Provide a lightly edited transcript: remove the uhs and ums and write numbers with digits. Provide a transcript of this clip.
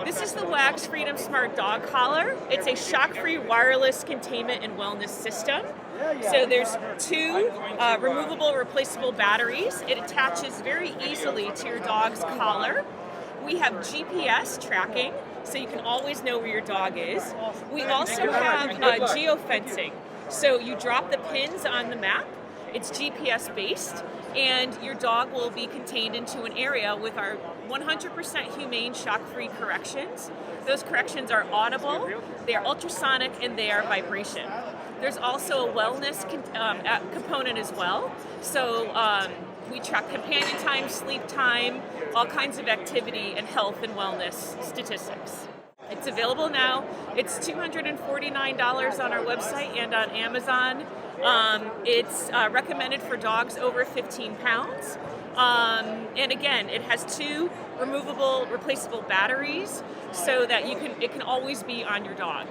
This is the Wagz Freedom Smart Dog Collar. It's a shock-free wireless containment and wellness system. So there's two removable, replaceable batteries. It attaches very easily to your dog's collar. We have GPS tracking, so you can always know where your dog is. We also have geofencing. So you drop the pins on the map. It's GPS based, and your dog will be contained into an area with our 100% humane shock-free corrections. Those corrections are audible, they are ultrasonic, and they are vibration. There's also a wellness component as well. So we track companion time, sleep time, all kinds of activity and health and wellness statistics. It's available now. It's $249 on our website and on Amazon. It's recommended for dogs over 15 pounds. And again, it has two removable, replaceable batteries so that it can always be on your dog.